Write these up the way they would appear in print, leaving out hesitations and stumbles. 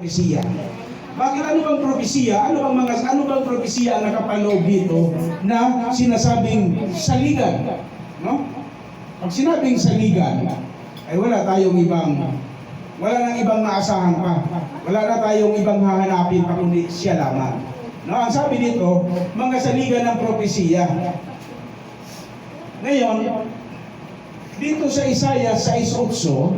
propesiya. Bakit ano bang propesiya? Ano bang propesiya ang nakapaloob dito na sinasabing saligan? No? Pag sinabing saligan, ay wala nang ibang maasahan pa. Wala na tayong ibang hahanapin pa kundi siya lamang. No, ang sabi dito, mga saligan ng propesiya. Ngayon, dito sa Isaiah 6:8,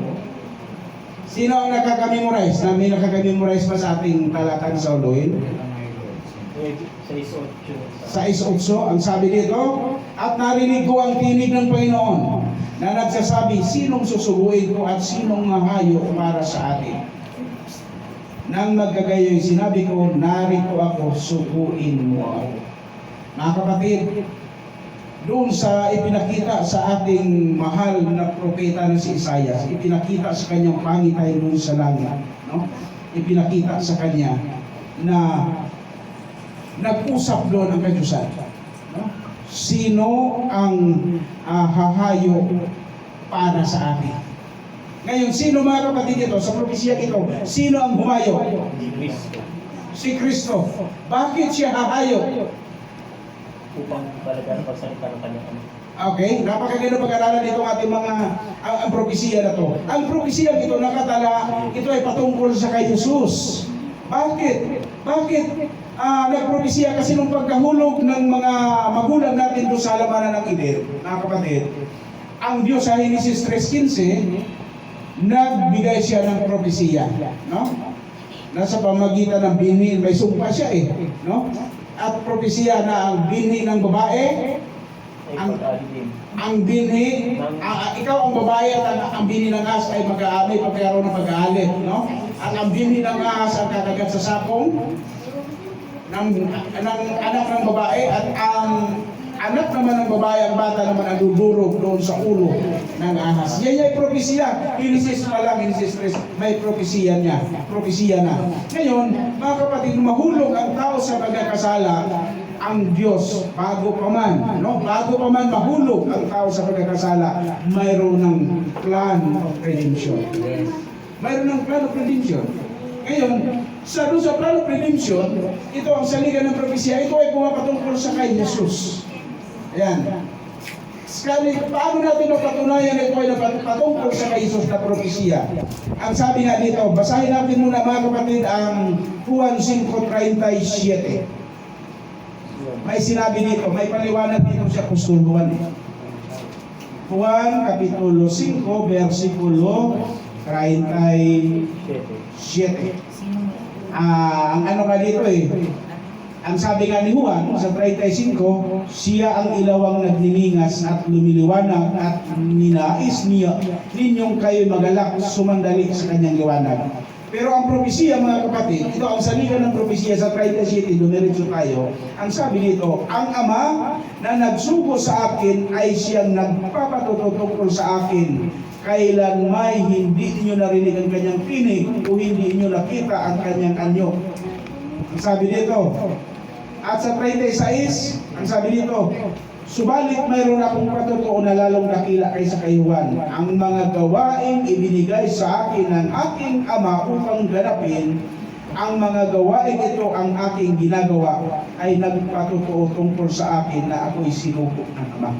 sino ang nakaka-memorize? May nakaka-memorize pa sa ating talatang sa Oloin? 6:8, ang sabi dito, at narinig ko ang tinig ng Panginoon na nagsasabi, sinong susuguin ko at sinong mahayo para sa atin? Nang magkagayoy, sinabi ko, narito ako, suguin mo ako. Mga kapatid, doon sa ipinakita sa ating mahal na propeta na si Isaiah, ipinakita sa kanyang pangitain doon sa langit, no? Ipinakita sa kanya na nag-usap doon ang kadyusan, no? Sino ang hahayo para sa atin? Ngayon, sino mga kapatid ito? Sa propesya ito, sino ang humayo? Si Kristo. Bakit siya hahayo? Upang talagang pagsalita ng kanyang ama. Okay, napakaganda pag-aralan nito ating mga ang propesiya na to. Ang propesiya ito nakatala, ito ay patungkol sa kay Jesus. Bakit? Nagpropesiya kasi nung pagkahulog ng mga magulang natin doon sa halamanan ng Eden, mga kapatid, ang Diyos sa Genesis 3:15, nagbigay siya ng propesiya, no? Nasa pamagitan ng binhi, may sumpa siya no? At propesiya na ang binhi ng babae, ang binhi, ikaw ang babae at ang binhi ng ahas ay mag-aamay pagkaroon ng pag-aalit, no? At ang binhi ng ahas ang kakagat sa sakong ng anak ng babae, at ang anak naman ng babae, ang bata naman ang dudurog doon sa ulo ng ahas. Yan ay propesiya. Genesis pa lang, Genesis 3, may propesiya na. Ngayon, mga kapatid, mahulog ang tao sa pagkakasala, ang Diyos, bago pa man mahulog ang tao sa pagkakasala, mayroon ng plan of redemption. Mayroon ng plan of redemption. Ngayon, sa plan of redemption, ito ang saligan ng propesya, ito ay pumapatungkol sa kay Jesus. Ayan. Paano natin mapatunayan na ito ay patungkol sa kay Jesus na propesya? Ang sabi nga dito, basahin natin muna mga kapatid ang Juan 5:37. May sinabi dito, may paliwanag dito sa Apostol Juan. Juan Kapitulo 5, versikulo 37. Ang ano ka dito ang sabi nga ni Juan sa 35, siya ang ilawang nagniningas at lumiliwanag at ninais niya ninyong kayo magalak sumandali sa kanyang liwanag. Pero ang propesiya mga kapatid, ito ang saligan ng propesiya sa 37, dumiretso tayo. Ang sabi dito, ang Ama na nagsugo sa akin ay siyang nagpapatutungkol sa akin. Kailan may hindi niyo narinig ang kanyang tinig o hindi niyo nakita ang kanyang anyo. Ang sabi dito, at sa 36, ang sabi dito, subalit mayroon akong patotoo na lalong dakila kaysa kay Juan. Ang mga gawaing ibinigay sa akin ng aking Ama upang ganapin, ang mga gawaing ito ang aking ginagawa ay nagpatotoo tungkol sa akin na ako'y sinugo ng Ama.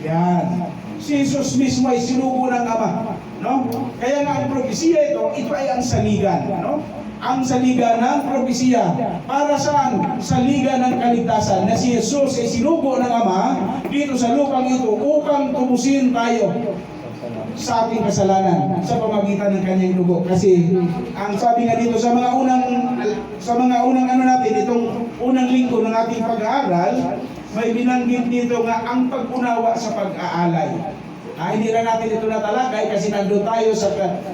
Yan. Si Jesus mismo ay sinugo ng Ama, no? Kaya nga ang propesiya ito ay ang saligan, no? Ang saligan ng propesiya. Para saan? Saligan ng kaligtasan na si Jesus ay sinugo ng Ama dito sa lupang ito upang tubusin tayo sa ating kasalanan sa pamagitan ng kanyang dugo. Kasi ang sabi nga dito sa mga unang ano natin, itong unang linggo ng ating pag-aaral, may binanggit dito nga ang pag-unawa sa pag-aalay. Hindi na natin ito natalakay kasi nandun tayo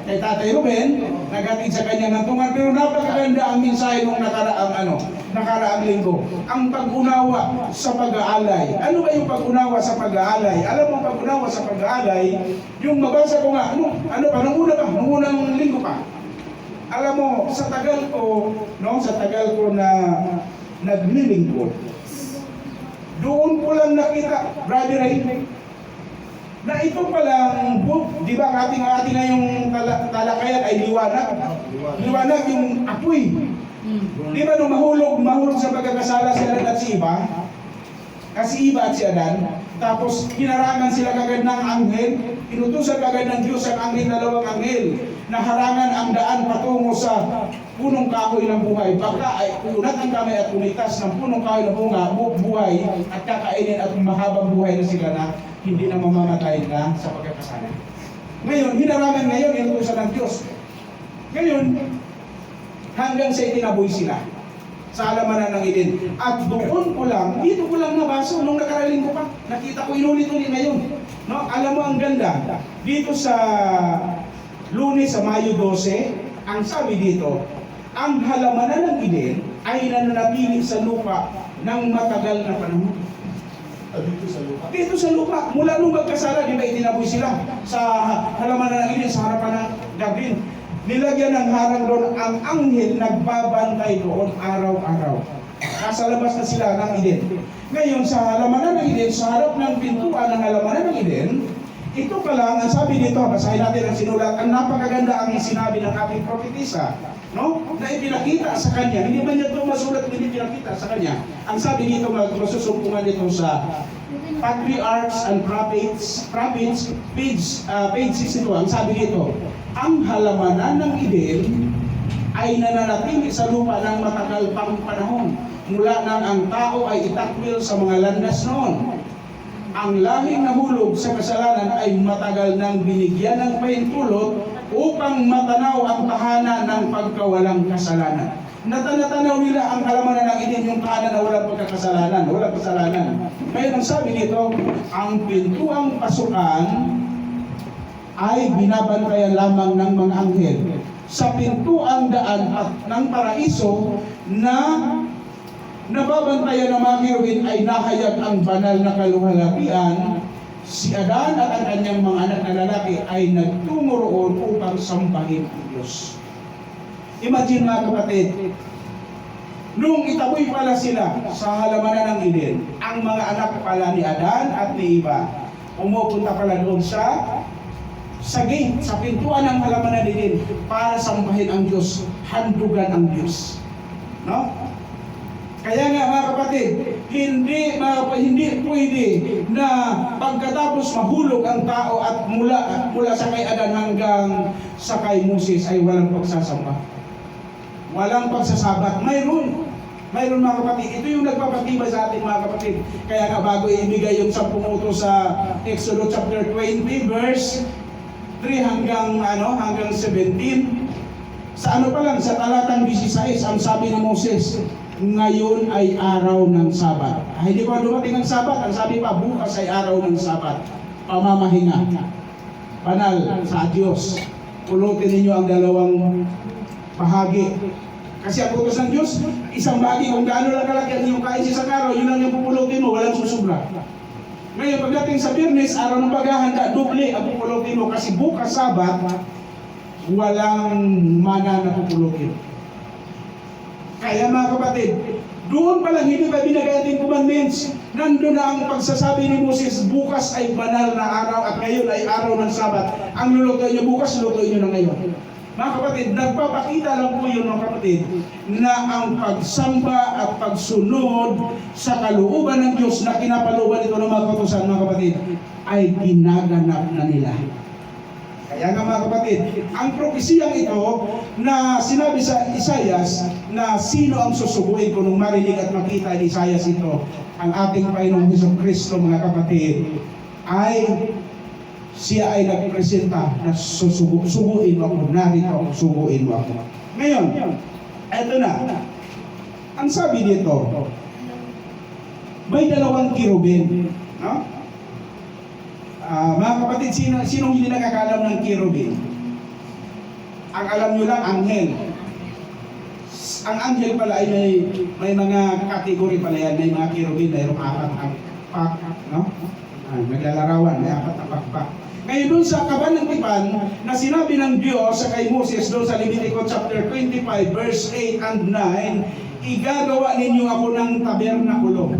kay Tatay Ruben, naghatid sa kanya ng tungan. Pero napakaganda ang mensahe nung nakaraang linggo. Ang pag-unawa sa pag-aalay. Ano ba yung pag-unawa sa pag-aalay? Alam mo, pag-unawa sa pag-aalay, yung mabasa ko nga, nung unang linggo pa. Alam mo, sa tagal ko na naglilingkod, doon ko lang nakita, Brother Ray, Na ito palang book, di ba ating ngayong talakayan ay liwanag. Liwanag yung apoy. Di ba nung mahulog sa pagkakasala si Adan at si Eva? Kasi Eva at si Adan, tapos hinarangan sila kagad ng anghel, inutusan kagad ng Diyos ang anghel, dalawang anghel, na harangan ang daan patungo sa punong kahoy ng buhay. Baka ay unat ang kamay at kumitas ng punong kahoy ng buhay at kakainin at mahabang buhay na sila na hindi na mamamatay na sa pagkakasala. Ngayon, hinarangan ngayon, inutusan ng Diyos. Ngayon, hanggang sa itinaboy sila sa halamanan ng Eden. At doon ko lang, dito ko lang nabasa, nung nakaraling ko pa, nakita ko inulit-ulit ngayon. No? Alam mo ang ganda, dito sa Lunes sa Mayo 12, ang sabi dito, ang halamanan ng Eden ay nananatili sa lupa ng matagal na panahon. Dito sa lupa, mula nung magkasala, di ba itinaboy sila sa halamanan ng Eden, sa harapan ng Garden. Nilagyan ng harang doon, ang anghel nagbabantay doon araw-araw. Nasa labas na sila ng Eden. Ngayon, sa halamanan ng Eden, sa harap ng pintuan ng halamanan ng Eden, ito pa lang, ang sabi dito, basahin natin ang sinulat, ang napakaganda ang sinabi ng ating propetisa, no? Na ipinakita sa kanya, hindi ba niya ito masulat, hindi pinakita sa kanya. Ang sabi dito, masusumpungan dito sa Patriarchs and Prophets, page 62, ang sabi dito, ang halamanan ng Eden ay nananatili sa lupa ng matagal pang panahon, mula nang ang tao ay itakwil sa mga landas noon. Ang lahing nahulog sa kasalanan ay matagal nang binigyan ng pahintulot upang matanaw ang tahanan ng pagkawalang kasalanan. Natanaw nila ang halamanan ng Eden, yung tahanan na walang pagkakasalanan, walang kasalanan. Ngayon ang sabi dito, ang pintuang pasukan ay binabantayan lamang ng mga anghel. Sa pintuang daan at ng paraiso na nababantayan ng mga kirubin ay nahayag ang banal na kaluhalhatian. Si Adan at ang kanyang mga anak na lalaki ay nagtungo roon upang sambahin ang Diyos. Imagine mga kapatid, nung itaboy pala sila sa halamanan ng Eden, ang mga anak pala ni Adan at ni Eva, umupunta pala doon sa gate, sa pintuan ng halamanan ng Eden para sambahin ang Diyos, handugan ang Diyos. No? Kaya nga mga kapatid, hindi pwede na pagkatapos mahulog ang tao at mula sa kay Adan hanggang sa kay Moses ay walang pagsasamba. Walang pagsasabat. Mayroon mga kapatid. Ito yung nagpapatibay sa ating mga kapatid. Kaya nga bago ibigay yung 10 utos sa Exodus chapter 20 verse 3 hanggang 17, sa pa lang, sa talatang 16, ang sabi ni Moses, ngayon ay araw ng Sabat. Hindi pa dumating ang Sabat, ang sabi pa, bukas ay araw ng Sabat. Pamamahinga. Banal sa Diyos. Pulutin ninyo ang dalawang bahagi. Kasi ang utos ng Diyos, isang bahagi, kung gaano lang kalaki ang iyong kain sa araw, yun lang yung pupulutin mo, walang susubra. Ngayon, pagdating sa Biyernes, araw ng paghahanda, doble ang pupulutin mo. Kasi bukas Sabat, walang mana na pupulutin. Kaya mga kapatid, doon pa lang hindi pa binigay ating commandments. Nandun na ang pagsasabi ni Moses, bukas ay banal na araw at ngayon ay araw ng Sabat. Ang lulutuin nyo bukas, lulutuin nyo na ngayon. Mga kapatid, nagpapakita lang po yun mga kapatid, na ang pagsamba at pagsunod sa kalooban ng Diyos na kinapalooban ito ng mga kautusan, mga kapatid, ay ginaganap na nila. Kaya nga mga kapatid, ang propesiyang ito na sinabi sa Isaias na sino ang susubuin ko nung marinig at makita ni Isaias ito, ang ating Panginoong Jesucristo mga kapatid, ay siya ay nagpresenta na subuin mo ako, narito ako, subuin mo ako. Ngayon, eto na, ang sabi dito, may dalawang kirubin, no? Mga kapatid, sinong hindi nakakalam ng kirubin? Ang alam nyo lang, anghel. Ang anghel pala ay may mga kategory pala yan, may mga kirubin, mayroong 4 ang pak, no? Naglalarawan, may 4 ang pakpak. Ngayon doon sa kaban ng tipan, na sinabi ng Diyos sa kay Moses doon sa Leviticus chapter 25 verse 8 and 9, igagawa ninyo ako ng tabernakulo.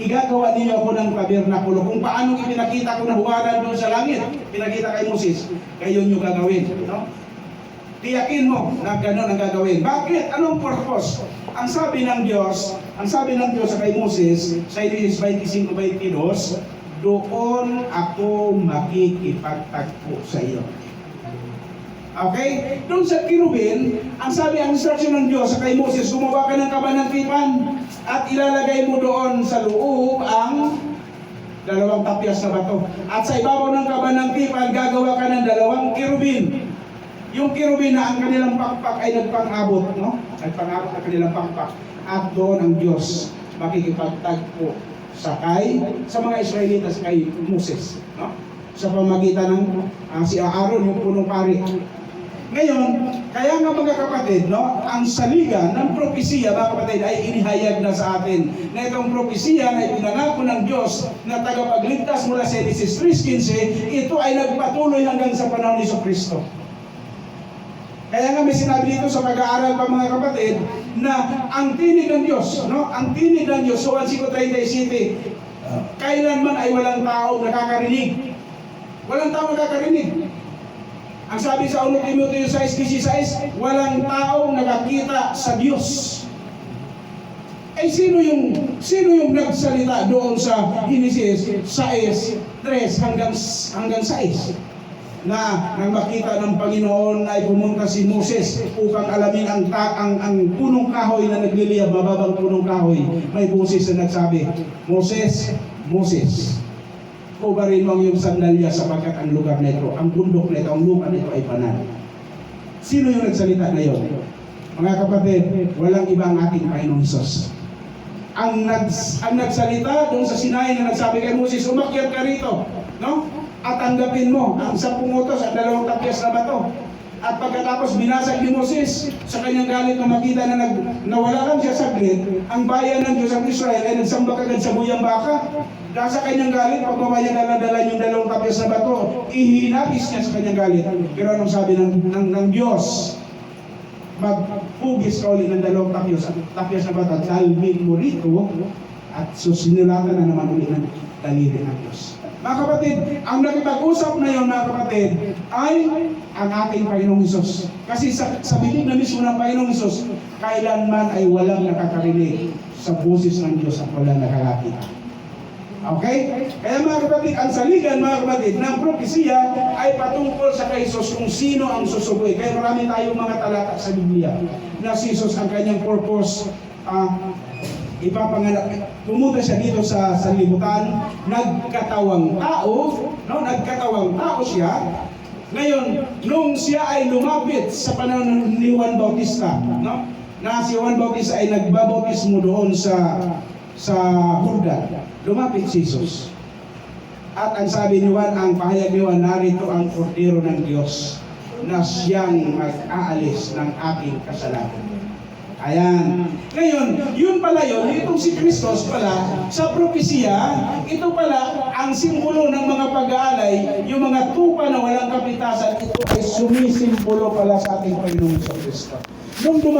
igagawa ninyo ako ng tabernakulo. Kung paano ipinakita ko na huwaran doon sa langit, pinakita kay Moses, kayo nyo gagawin. No? Tiyakin mo na gano'n ang gagawin. Bakit? Anong purpose? Ang sabi ng Diyos sa kay Moses, sa Genesis 25:22, doon ako makikipagtagpo sa iyo. Okay? Doon sa kirubin, ang instruction ng Diyos sa kay Moses, gumawa ka ng kabanang-tipan at ilalagay mo doon sa loob ang dalawang tapyas na bato. At sa ibabaw ng kabanang-tipan, gagawa ka ng dalawang kirubin. Yung kirubin na ang kanilang pakpak ay nagpang-abot, no? Nagpang-abot ang kanilang pakpak. At doon ang Diyos makikipagtagpo sa mga Israelitas kay Moses, no? Sa pamagitan ng si Aaron, yung punong pari. Ngayon, kaya nga mga kapatid, no, ang saligan ng propesiya, mga kapatid, ay inihayag na sa atin. Na itong propesiya na ipinangako ng Diyos na tagapagligtas mula sa Genesis 3:15, ito ay nagpatuloy hanggang sa panahon ni Kristo. Kaya nga may sinabi dito sa pag-aaral pa mga kapatid na ang tinig ng Diyos, no? Ang tinig ng Diyos, Juan 5:37, kailanman ay walang taong nakakarinig. Walang taong nakakarinig. Ang sabi sa 1 Timoteo 6:16, walang taong nakakita sa Diyos. Sino yung nagsalita doon sa Genesis 6:3 hanggang 6? Na nang makita ng Panginoon ay pumunta si Moses upang alamin ang punong kahoy na nagliliyab, mababang punong kahoy. May boses na nagsabi, Moses, Moses, kubarin mo ang iyong sandalya sapagkat ang lugar na ito, ang bundok na ito, ang lupa na ito ay banal. Sino yung nagsalita na yun? Mga kapatid, walang ibang ating Panginoong Hesus. Ang nagsalita doon sa Sinai na nagsabi kay Moses, umakyat ka rito, no? At tanggapin mo ang 10 utos at 2 tapyas na bato. At pagkatapos binasag ni Moses sa kanyang galit na makita na nawala siya saglit, ang bayan ng Diyos ang Israel ay nagsamba kagad sa buyang baka. Dahil sa kanyang galit, pagmamaya dala yung 2 tapyas na bato, ihinapis niya sa kanyang galit. Pero anong sabi ng Diyos? Magpugis ka ulit ng 2 tapyas na bato at salmin mo rito at susinulatan na naman ulit ng daliri ng Diyos. Mga kapatid, ang nakipag-usap na yun, mga kapatid, ay ang ating Panginoong Hesus. Kasi sa bibig na mismo ng Panginoong Hesus, kailanman ay walang nakakarinig sa boses ng Diyos at walang nakakakita. Okay? Kaya mga kapatid, ang saligan, mga kapatid, ng propesiya ay patungkol sa kay Hesus kung sino ang susugoy. Kaya marami tayong mga talata sa Biblia na si Hesus ang kanyang purpose, ipapanganak, pumunta siya dito sa sanlibutan, nagkatawang tao, no? Nagkatawang tao siya. Ngayon, nung siya ay lumapit sa panahon ni Juan Bautista, no? Na si Juan Bautista ay nagbabautismo doon sa Jordan. Lumapit si Jesus. At ang sabi ni Juan, ang pahayag ni Juan, narito ang kordero ng Diyos na siyang mag-aalis ng aking kasalanan. Ayan. Ngayon, yun pala yun, itong si Kristos pala, sa propesiya, ito pala ang simbolo ng mga pag-aalay, yung mga tupa na walang kapitasan, ito ay sumisimbolo pala sa ating Panginoong Kristo. Nung